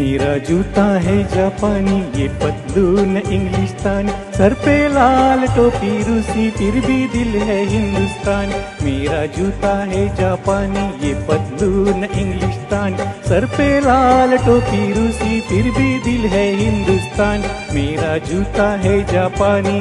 मेरा जूता है जापानी, ये पतलून इंग्लिस्तानी, सर पे लाल टोपी रूसी, फिर भी दिल है हिंदुस्तानी। मेरा जूता है जापानी, ये पतलून इंग्लिस्तानी, सर पे लाल टोपी रूसी, फिर भी दिल है हिंदुस्तानी। मेरा जूता है जापानी।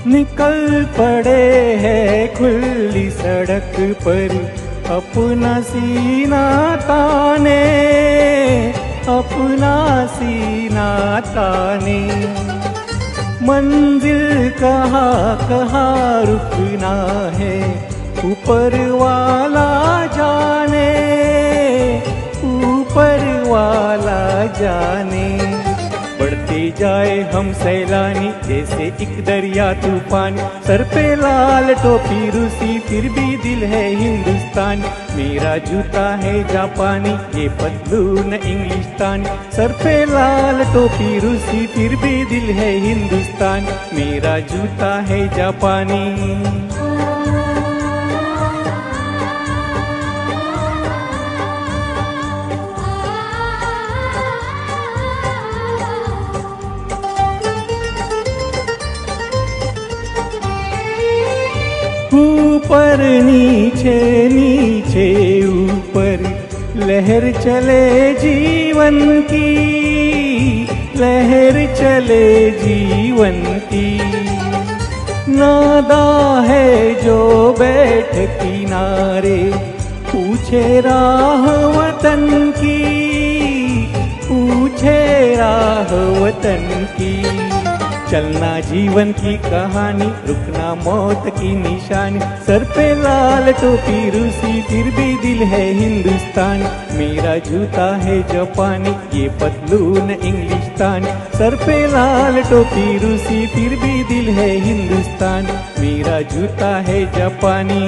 निकल पड़े हैं खुली सड़क पर, अपना सीना ताने, अपना सीना ताने। मंजिल कहाँ कहाँ रुकना है, ऊपर वाला जाने, ऊपर वाला जाने। बढ़ते जाए हम सैलानी, जैसे एक दरिया तूफान, सर पे लाल टोपी रूसी, फिर भी दिल है हिंदुस्तानी। मेरा जूता है जापानी, ये पतलून इंग्लिस्तानी, सर पे लाल टोपी रूसी, फिर भी दिल है हिंदुस्तानी। मेरा जूता है जापानी। ऊपर नीचे नीचे ऊपर, लहर चले जीवन की, लहर चले जीवन की। नादा है जो बैठ किनारे, पूछे राह वतन की, पूछे राह वतन की। चलना जीवन की कहानी, रुकना मौत की निशानी, सर पे लाल टोपी रूसी, फिर भी दिल है हिंदुस्तानी। मेरा जूता है जापानी, ये पतलून इंग्लिस्तानी, सर पे लाल टोपी रूसी, फिर भी दिल है हिंदुस्तानी। मेरा जूता है जापानी।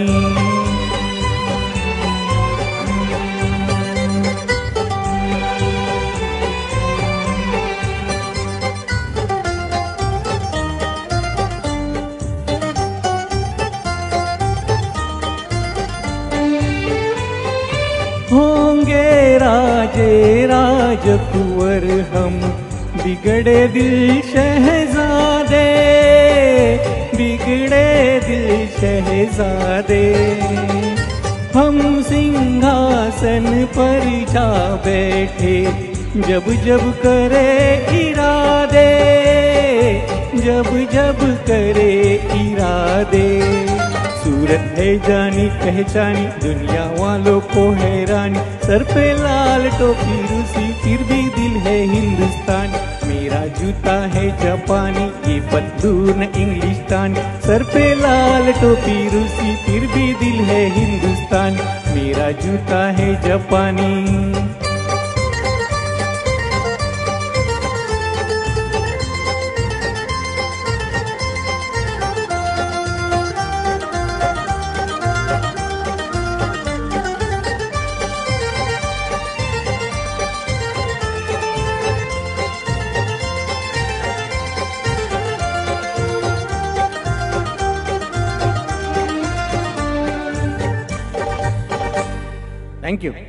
होंगे राजे राजकुंवर हम, बिगड़े दिल शहजादे, बिगड़े दिल शहजादे। हम सिंहासन पर जा बैठे, जब जब करे इरादे, जब जब करे इरादे। सूरत है जानी पहचानी, दुनिया वालों को हैरानी, सर पे लाल टोपी रूसी, फिर भी दिल है हिंदुस्तानी। मेरा जूता है जापानी, ये पतलून इंग्लिस्तानी, सर पे लाल टोपी रूसी, फिर भी दिल है हिंदुस्तानी। मेरा जूता है जापानी। Thank you.